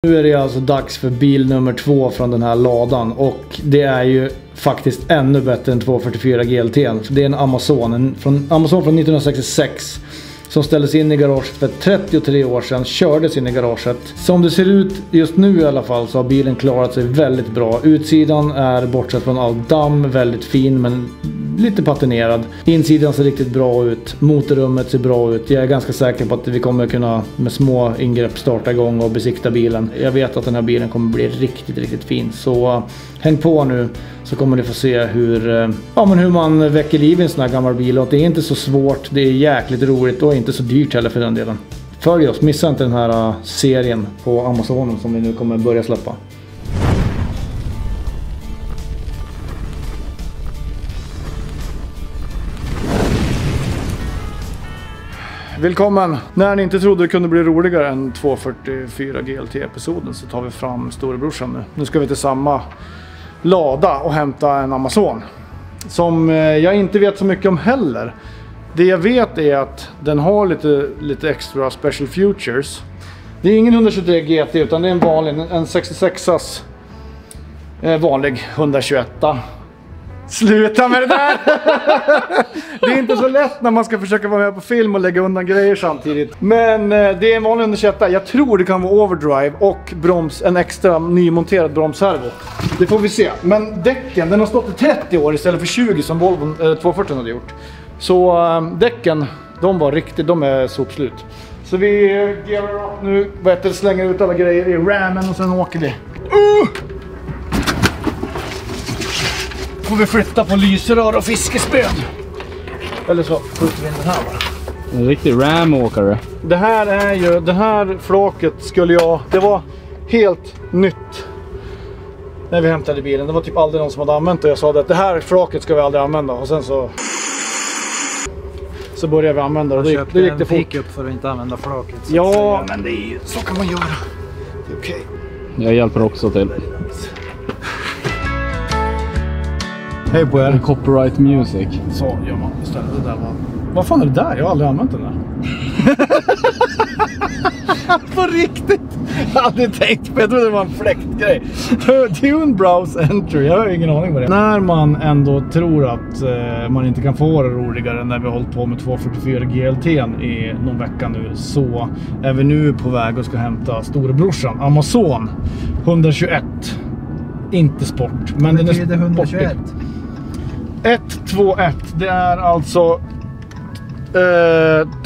Nu är det alltså dags för bil nummer 2 från den här ladan, och det är ju faktiskt ännu bättre än 244 GLT. Det är en Amazon från 1966 som ställdes in i garaget för 33 år sedan, kördes in i garaget. Som det ser ut just nu i alla fall så har bilen klarat sig väldigt bra. Utsidan är bortsett från all damm väldigt fin men lite patinerad. Insidan ser riktigt bra ut. Motorrummet ser bra ut. Jag är ganska säker på att vi kommer kunna med små ingrepp starta igång och besikta bilen. Jag vet att den här bilen kommer bli riktigt fin. Så häng på nu så kommer ni få se hur man väcker liv i en sån här gammal bil. Och det är inte så svårt, det är jäkligt roligt och inte så dyrt heller för den delen. Följ oss, missa inte den här serien på Amazonen som vi nu kommer börja släppa. Välkommen! När ni inte trodde det kunde bli roligare än 244 GLT-episoden så tar vi fram storebrorsan nu. Nu ska vi till samma lada och hämta en Amazon. Som jag inte vet så mycket om heller. Det jag vet är att den har lite extra special features. Det är ingen 123 GT utan det är en vanlig, en 66as vanlig 121. Sluta med det där! Det är inte så lätt när man ska försöka vara med på film och lägga undan grejer samtidigt. Men det är en vanlig 121. Jag tror det kan vara overdrive och en extra nymonterad bromsservo. Det får vi se. Men däcken, den har stått i 30 år istället för 20 som Volvo 240 hade gjort. Så däcken, de är sopslut. Så vi gear upp nu, slänger ut alla grejer i rammen och sen åker vi. Får vi flytta på lysrör och fiskespön. Eller så skjuter vi in den här bara. En riktig ramåkare. Det här flaket det var helt nytt när vi hämtade bilen. Det var typ aldrig någon som hade använt det. Jag sa att det här flaket ska vi aldrig använda. Och sen så började vi använda det. Det gick det fort upp för att inte använda flaket. Ja, men det är så kan man göra. Det är okej. Jag hjälper också till. Hej på er. Copyright music. Så gör man istället. Det där var... Vad fan är det där? Jag har aldrig använt den där. På riktigt! Jag hade tänkt på, jag trodde det var en fläktgrej. Tune browse entry, jag har ingen aning vad det är. När man ändå tror att man inte kan få det roligare när vi har hållit på med 244 GLT i någon vecka nu, så är vi nu på väg och ska hämta storebrorsan Amazon 121. Inte sport, men den är sportig. 121? 121, det är alltså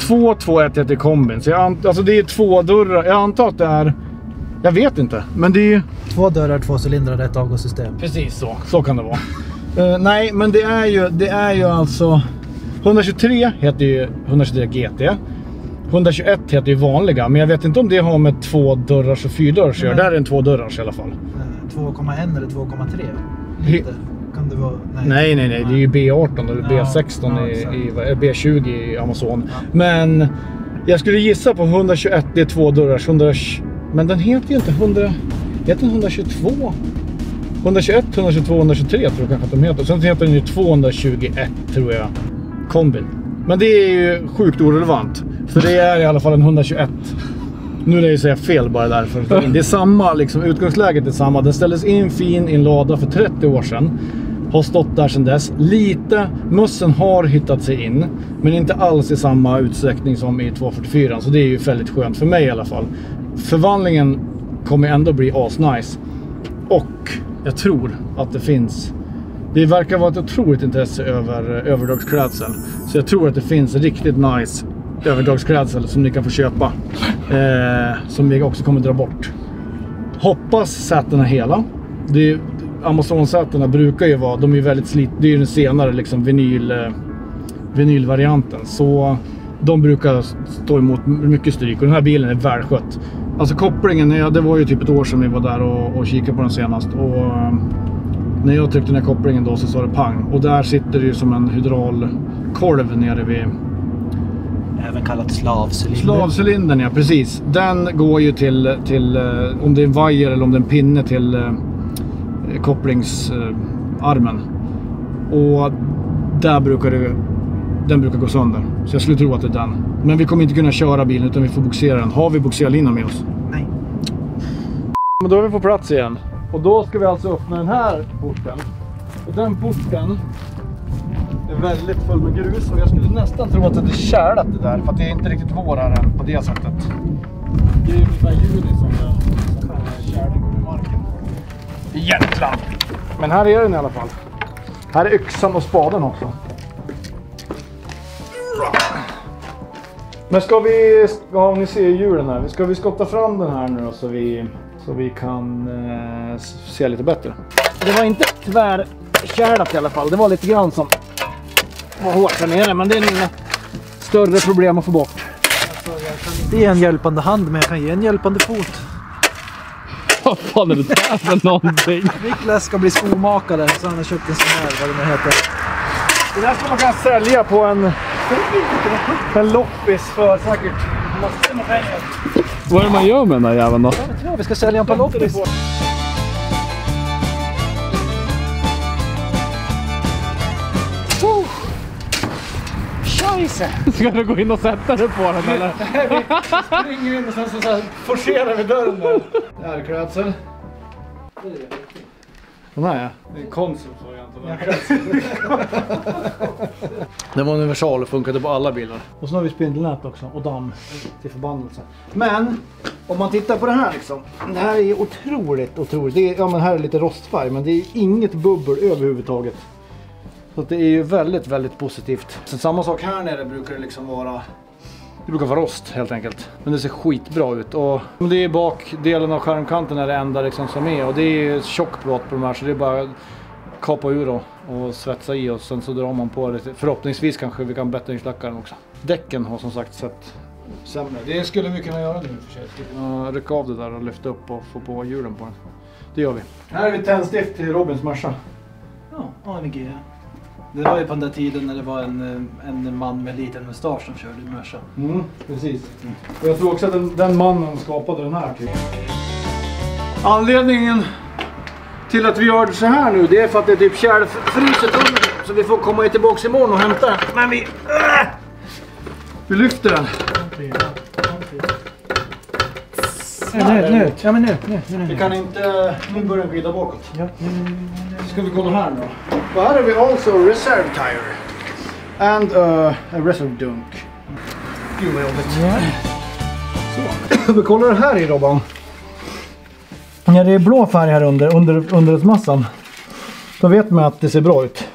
221 heter kombin. Så alltså det är 2 dörrar. Jag antar att det är, jag vet inte, men det är ju 2 dörrar, 2 cylindrar, ett avgassystem. Precis så kan det vara. Nej, men det är ju alltså 123 heter ju 123 GT. 121 heter ju vanliga, men jag vet inte om det har med 2 dörrars och 4 dörrars. Där är en 2 dörrars i alla fall. 2,1 eller 2,3? Kan det vara? Nej, det är ju B18 eller B16 i B20 i Amazon. Ja. Men jag skulle gissa på 121, det är 2 dörrars. Men den heter ju inte 122. 121, 122, 123 tror jag kanske att de heter. Sen heter den ju 221 tror jag. Kombin. Men det är ju sjukt orelevant. För det är i alla fall en 121. Nu lär jag säga fel bara därför. Det är samma, liksom, utgångsläget är samma. Den ställdes in fin i en lada för 30 år sedan. Har stått där sedan dess. Mössen har hittat sig in. Men inte alls i samma utsträckning som i 244. Så det är ju väldigt skönt för mig i alla fall. Förvandlingen kommer ändå bli asnice. Och jag tror att det verkar vara ett otroligt intresse över överdragsklädsel. Så jag tror att det finns riktigt nice överdragsklädsel som ni kan få köpa. Som vi också kommer dra bort. Hoppas sätena hela. Amazon-sätena brukar ju vara, de är ju väldigt det är ju den senare liksom vinylvarianten. Så de brukar stå emot mycket stryk. Och den här bilen är välskött. Alltså kopplingen, det var ju typ ett år sedan vi var där och kikade på den senast. Och när jag tryckte den här kopplingen då så sa det pang. Och där sitter det ju som en hydraulkolv nere vid... Även kallat slavcylinder. Slavcylindern, ja precis. Den går ju till om det är en vajer eller om det är en pinne till kopplingsarmen. Och där den brukar gå sönder. Så jag skulle tro att det är den. Men vi kommer inte kunna köra bilen utan vi får boxera den. Har vi boxerlinan med oss? Nej. Men då är vi på plats igen. Och då ska vi alltså öppna den här porten. Och den porten är väldigt full med grus. Och jag skulle nästan tro att det är kärlat det där. För att det är inte riktigt vår här än på det sättet. Det är ungefär juni som är kärling under marken. I Jämtland. Men här är den i alla fall. Här är yxan och spaden också. Men ska vi, ja ni ser hjulen här. Ska vi skotta fram den här nu då, så vi kan se lite bättre. Det var inte tvärkärlat i alla fall. Det var lite grann som var hårt där nere. Men det är nog inga större problem att få bort. Alltså, jag kan inte ge en hjälpande hand, men jag kan ge en hjälpande fot. Vad fan är det där för någonting? Niklas ska bli skomakare, så han har köpt en sån här, vad det nu heter. Det där ska man kunna sälja på en loppis för säkert massor med pengar. Vad är det man gör med den här jäveln då? Jag tror vi ska sälja en på loppis. Scheisse! Ska du gå in och sätta dig på den eller? Nej, vi springer in och sen så forcerar vi dörren där. Det här är klädsel. Den här ja. Det är en Konsum-variant. Den var universal och funkade på alla bilar. Och så har vi spindelnät också och damm till förbannelse. Men om man tittar på det här liksom. Det här är otroligt. Det är, ja men här är lite rostfärg, men det är inget bubbel överhuvudtaget. Så att det är ju väldigt, väldigt positivt. Sen samma sak här nere brukar det liksom vara... Det brukar vara rost helt enkelt. Men det ser skitbra ut. Och det är bakdelen av skärmkanten är det enda liksom som är. Och det är tjockplåt på de här, så det är bara kapa ur och svetsa i. Och sen så drar man på det. Förhoppningsvis kanske vi kan bättringslacka den också. Däcken har som sagt sett sämre. Det skulle vi kunna göra nu för sig. Kunna rycka av det där och lyfta upp och få på hjulen på den. Det gör vi. Här är vi tändstift till Robins Merca. Ja, AMG. Det var ju på den där tiden när det var en man med liten mustasch som körde Merca. Precis. Och jag tror också att den mannen skapade den här typ. Anledningen till att vi gör det så här nu, det är för att det är typ kärlfryset under. Så vi får komma tillbaka imorgon och hämta den. Men vi lyfter den. Nu. Ja men nu. Vi kan inte... Nu börjar den glida bakåt. Ja, ska vi kolla här nu då. Och här har vi also reserve tire. And a reserve dunk. Gud vad jobbigt. Ja. Så. Vi kollar det här i Robban. Ja, det är blå färg här under massan. Då vet man att det ser bra ut.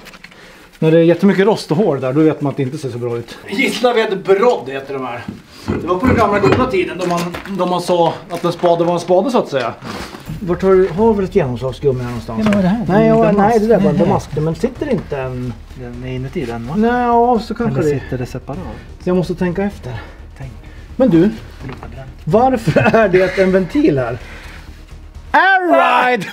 När det är jättemycket rost och hår där, då vet man att det inte ser så bra ut. Gislaved brodd heter de här. Det var på den gamla goda tiden då man sa att en spade var en spade så att säga. Vart har väl ett genomslagsgummi här någonstans? Ja, vad är det här? Nej, det där var en damask. Men sitter inte en... Den är inuti den va? Nej, ja, så kanske eller det... sitter det separat? Så jag måste tänka efter. Men du, varför är det en ventil här? Airride!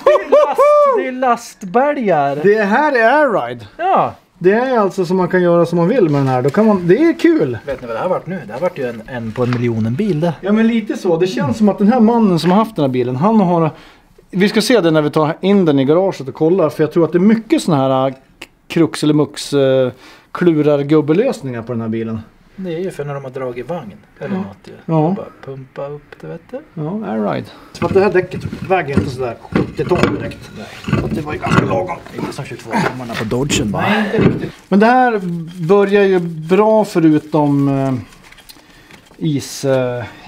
Det är lastbälgar. Det här är airride. Ja. Det är alltså som man kan göra som man vill med den här. Då kan man, det är kul. Vet ni vad det har varit nu? Det har varit ju en på 1 miljon bil det. Ja men lite så. Det känns som att den här mannen som har haft den här bilen, han har... Vi ska se det när vi tar in den i garaget och kollar. För jag tror att det är mycket såna här krux eller mux klurar gubbelösningar på den här bilen. Det är ju för när de har dragit vagn eller något ju. Ja. Bara pumpa upp det vet du. Ja, airride. Så att det här däcket väger inte sådär 70 ton direkt. Nej. Så det var ju ganska lagom. Inte som 22 tommarna på Dodgen bara. Nej, inte riktigt. Men det här börjar ju bra förutom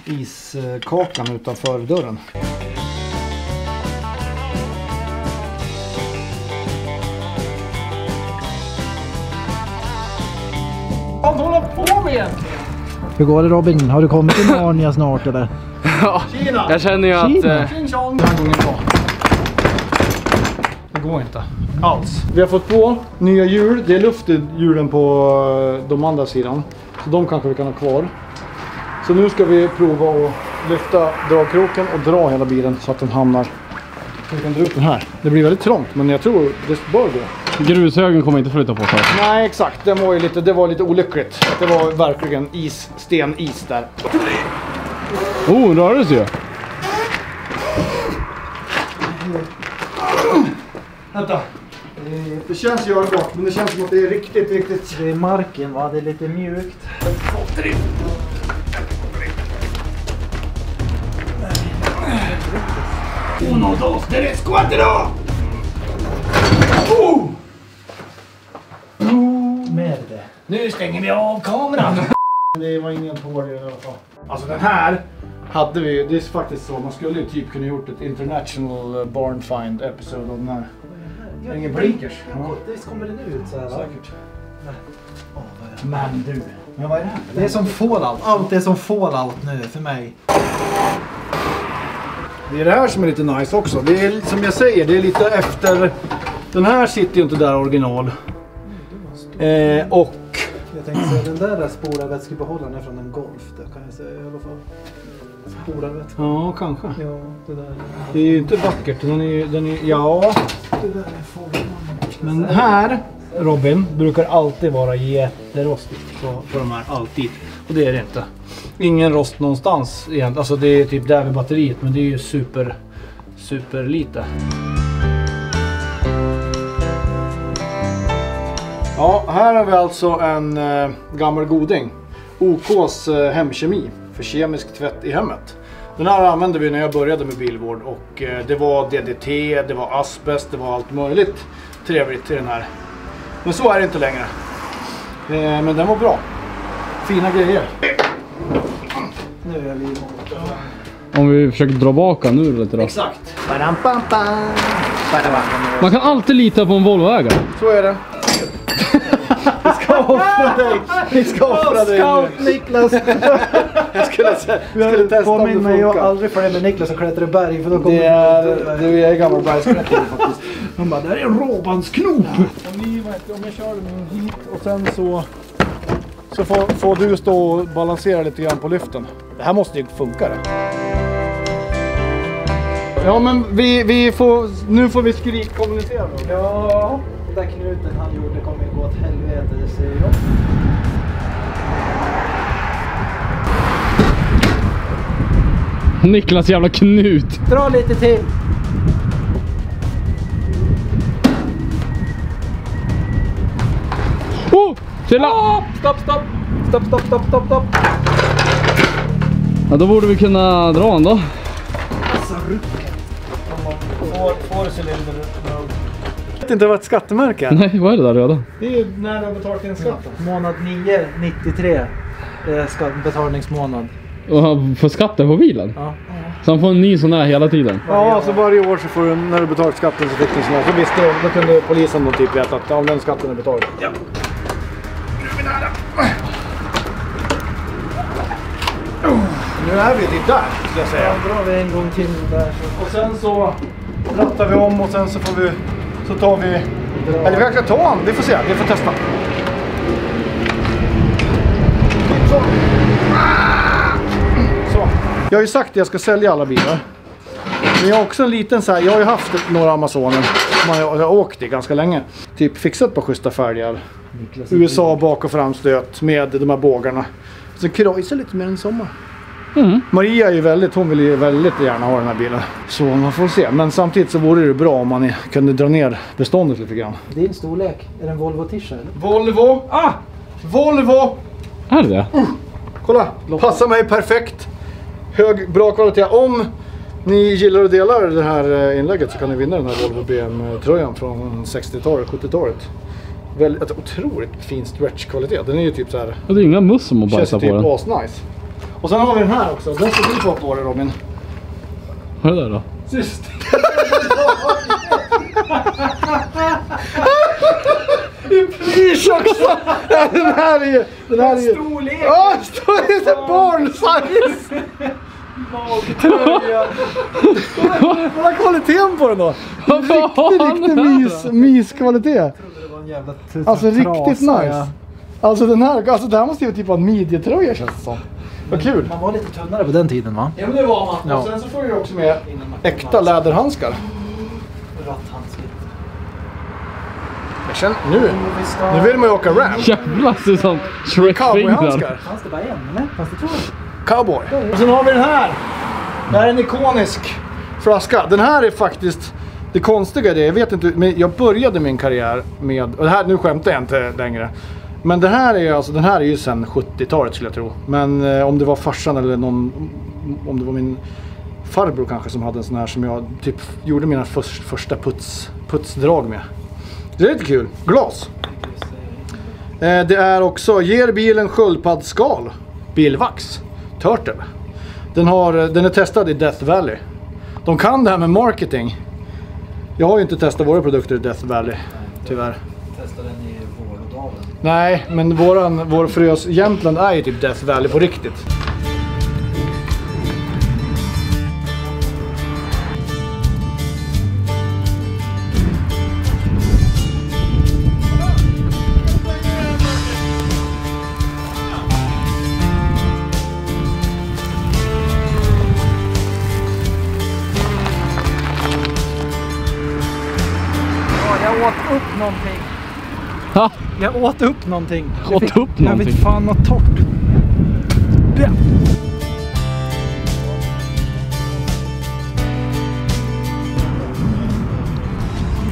iskakan utanför dörren. Vad håller på med egentligen? Hur går det Robin? Har du kommit till Narnia snart eller? Ja, jag känner ju att... Det går inte alls. Vi har fått på nya hjul. Det är luft i hjulen på de andra sidan. Så de kanske vi kan ha kvar. Så nu ska vi prova att lyfta dragkroken och dra hela bilen så att den hamnar. Så vi kan dra upp den här. Det blir väldigt trångt men jag tror det bör gå. Grushögen kommer inte flytta på sig. Nej exakt, det var lite olyckligt. Det var verkligen stenis där. Oh, rörelse ju. Vänta. Det känns görbart, men det känns som att det är riktigt... Det är marken va? Det är lite mjukt. Uno, dos, tres, cuatro! Oh! Merde. Nu stänger vi av kameran! Det var ingen tår i alla fall. Alltså den här hade vi, det är faktiskt så, man skulle ju typ kunna gjort ett international barn find episode av den här. Ingen blinkers. Ja. Visst kommer den ut så här? Säkert. Åh, vad är det? Men du, men vad är det här? Det är som Fallout. Allt är som Fallout nu för mig. Det är det här som är lite nice också. Det är som jag säger, det är lite efter. Den här sitter ju inte där original. Och Jag tänkte säga, den där spolarvätskebehållaren är från en Golf. Det kan jag säga i alla fall. Spolarvätska. ja, kanske. Ja, det där. Det är ju inte vackert. Den är ja. Det där är Fallout. Men här, Robin, brukar alltid vara jätterostigt på de här, alltid. Och det är det inte. Ingen rost någonstans egentligen. Alltså det är typ där vid batteriet, men det är ju super lite. Ja, här har vi alltså en gammal goding. OKs hemkemi för kemisk tvätt i hemmet. Den här använde vi när jag började med bilvård och det var DDT, det var asbest, det var allt möjligt trevligt i den här. Men så är det inte längre. Men den var bra. Fina grejer. Nu är vi i Om vi försöker dra bak nu lite då. Exakt. Man kan alltid lita på en Volvo-ägare. Så är det. Vi ska offra dig. Vi ska offra dig Scout nu. Niklas! Jag skulle testa om Påminn det mig funkar. aldrig för det med Niklas och klättra i berg för då kommer Du är gammal bergsklättrare faktiskt. Han bara, det här är en råbandsknop! Om jag kör den hit och sen så får du stå och balansera lite grann på lyften. Det här måste ju funka det. Ja men nu får vi kommunicera då. Ja, den där knuten han gjorde kommer ju gå åt helvete, det ser jag. Niklas jävla knut. Dra lite till! Oh! Chilla! Stopp! Ja, då borde vi kunna dra den då. Alltså rucken. Får cylinder. Jag vet inte vad ett skattemärke är. Nej, vad är det där redan? Det är ju när du har betalat in skatten. Månad 9, 93. Betalningsmånad. Och han får skatten på bilen? Ja. Så han får en ny sån här hela tiden? Ja, alltså varje år så får du, när du betalat skatten så fick du en sån här. Så visste du, då kunde polisen då typ veta att den skatten är betald. Ja. Nu är vi lite där, skulle jag säga. Då drar vi en gång till där. Och sen så rattar vi om och sen så får vi, så tar vi, eller vi ska ta han, vi får se, vi får testa. Så. Så. Jag har ju sagt att jag ska sälja alla bilar. Men jag har också en liten så här, jag har ju haft några Amazoner som jag har åkt i ganska länge. Typ fixat på schyssta fälgar. USA bak- och framstöt med de här bågarna. Så krojsar lite mer än sommar. Maria är ju hon vill ju väldigt gärna ha den här bilen. Så man får se. Men samtidigt så vore det bra om man kunde dra ner beståndet lite grann. Din storlek, är det en Volvo Tisha eller? Volvo! Volvo! Är det det? Kolla, passar mig perfekt. Bra kvalitet. Om ni gillar att dela det här inlägget så kan ni vinna den här Volvo BM-tröjan från 60-talet, 70-talet. Väldigt otroligt fin stretch-kvalitet. Den är ju typ så här. Ja, det är inga muss som att bajsa på Känns den. typ asnice. Och sen har vi den här också. Den ska du få på dig, Robin. Vad är det där då? Sist. I pris också! Ja, den här är ju... Storlek! Ja, det är så barn-size! Magtröja! Kolla kvaliteten på den då! Riktig myskvalitet. Jag trodde det var en jävla Alltså riktigt trasa, nice. Alltså den här, alltså det här måste ju typ vara en midjetröja känns det som. Vad kul. Man var lite tunnare på den tiden va? Ja men det var man. Ja. Och sen så får du också med äkta läderhandskar. Ratthandskar. Jag känner, nu vill man ju åka ramp. Jävlar, det är som Shrek-fingrar. Cowboyhandskar. Fanns det bara en eller? Fanns det två? Cowboy. Och sen har vi den här. Det här är en ikonisk flaska. Den här är faktiskt det konstiga. Jag vet inte, men jag började min karriär med, och det här, nu skämtar jag inte längre. Men det här är alltså, den här är ju sedan 70-talet skulle jag tro. Men om det var farsan eller någon, om det var min farbror kanske som hade en sån här som jag typ gjorde mina första putsdrag med. Det är lite kul. Glas. Det är också ger bilen sköldpaddsskal. Bilvax. Turtle. Den är testad i Death Valley. De kan det här med marketing. Jag har ju inte testat våra produkter i Death Valley, tyvärr. Testade den i Vårdalen. Nej, men vår frös Jämtland är ju typ Death Valley på riktigt. Jag åt upp någonting. Ha? Jag åt upp någonting. Jag vet fan något torrt. Ja.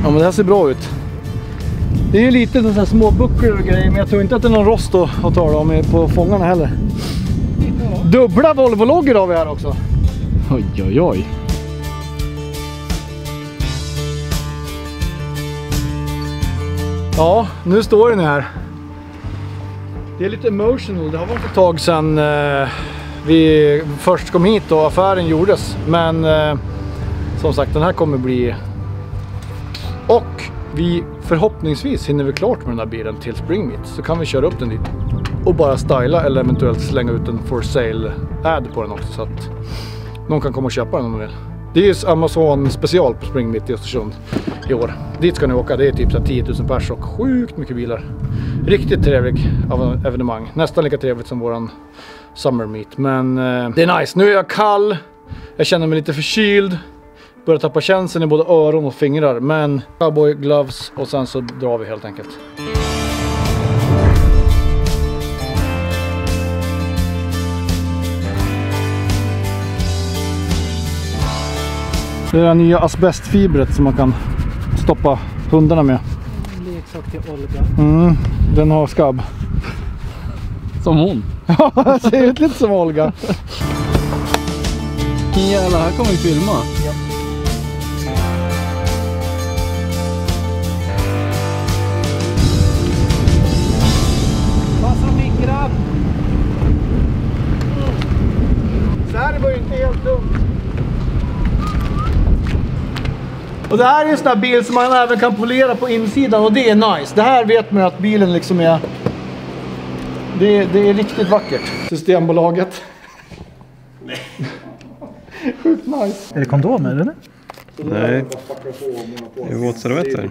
Ja, men det här ser bra ut. Det är ju lite så här små bucklor och grejer, men jag tror inte att det är någon rost att tala om på fångarna heller. Dubbla Volvo-loggar har vi här också. Oj, oj, oj. Ja, nu står den här. Det är lite emotional. Det har varit ett tag sedan vi först kom hit och affären gjordes. Men som sagt, den här kommer bli... Och vi förhoppningsvis hinner vi klart med den här bilen till Spring Meet. Så kan vi köra upp den dit och bara styla eller eventuellt slänga ut en for sale ad på den också. Så att någon kan komma och köpa den om de vill. Det är ju Amazon special på Spring Meet i Östersund i år. Dit ska ni åka, det är typ så 10 000 pers och sjukt mycket bilar. Riktigt trevligt evenemang. Nästan lika trevligt som våran Summer Meet. Men det är nice. Nu är jag kall. Jag känner mig lite förkyld. Börjar tappa känseln i både öron och fingrar. Men cowboy gloves och sen så drar vi helt enkelt. Det är det nya asbestfibret som man kan stoppa hundarna med. Leksak till Olga. Den har skabb. Som hon. Ja, det ser ut lite som Olga. Jävlar, här kommer vi filma. Ja. Passa min grabb! Så här var ju inte helt dumt. Och det här är en sån här bil som man även kan polera på insidan och det är nice. Det här vet man att bilen liksom är... Det är riktigt vackert. Systembolaget. Nej. Sjukt nice. Är det kondomer eller? Nej, det är våtservetter.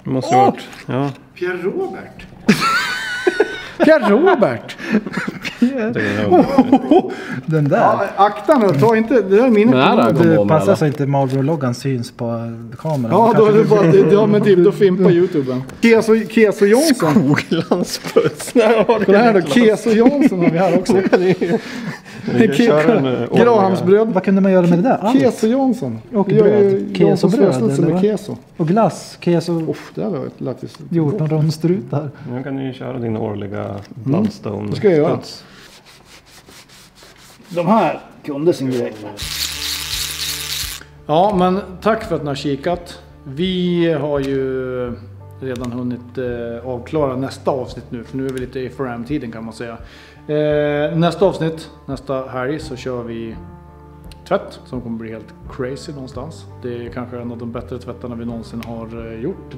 Det måste ha varit, ja. Pierre Robert. Pierre Robert. Den där. Ja, akta nu, ta inte, det där är min. Det passar så inte Marlboro-loggan syns på kameran. Ja, då är det bara, men typ, då fimpar YouTuben. Keso Jansson. Skoglandspuss. Kolla här då, Keso Jansson har vi här också. Grahamsbröd. Vad kunde man göra med det där? Keso Jansson. Och bröd. Kesobröd med keso. Och glass. Keso. Det här var ett lättis. 14 rundstrutar. Nu kan ni köra din årliga Bloodstone. Det ska jag göra. De här kunde sin grej. Ja, men tack för att ni har kikat. Vi har ju redan hunnit avklara nästa avsnitt nu. För nu är vi lite i framtiden kan man säga. Nästa avsnitt, nästa helg så kör vi tvätt som kommer bli helt crazy någonstans. Det är kanske en av de bättre tvättarna vi någonsin har gjort.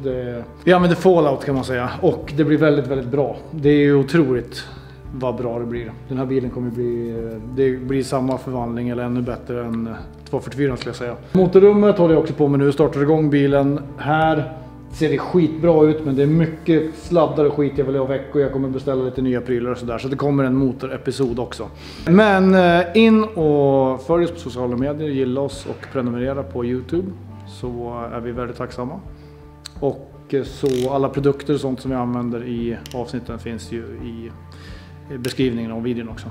Vi använder Fallout kan man säga och det blir väldigt, väldigt bra. Det är ju otroligt vad bra det blir. Den här bilen kommer det blir samma förvandling eller ännu bättre än 244 skulle jag säga. Motorrummet håller jag också på med nu, startar igång bilen. Här ser det skitbra ut men det är mycket sladdar och skit jag vill ha väck och jag kommer beställa lite nya prylar och sådär. Så det kommer en motorepisod också. Men in och följ oss på sociala medier, gilla oss och prenumerera på YouTube. Så är vi väldigt tacksamma. Och så alla produkter och sånt som vi använder i avsnitten finns ju i beskrivningen av videon också.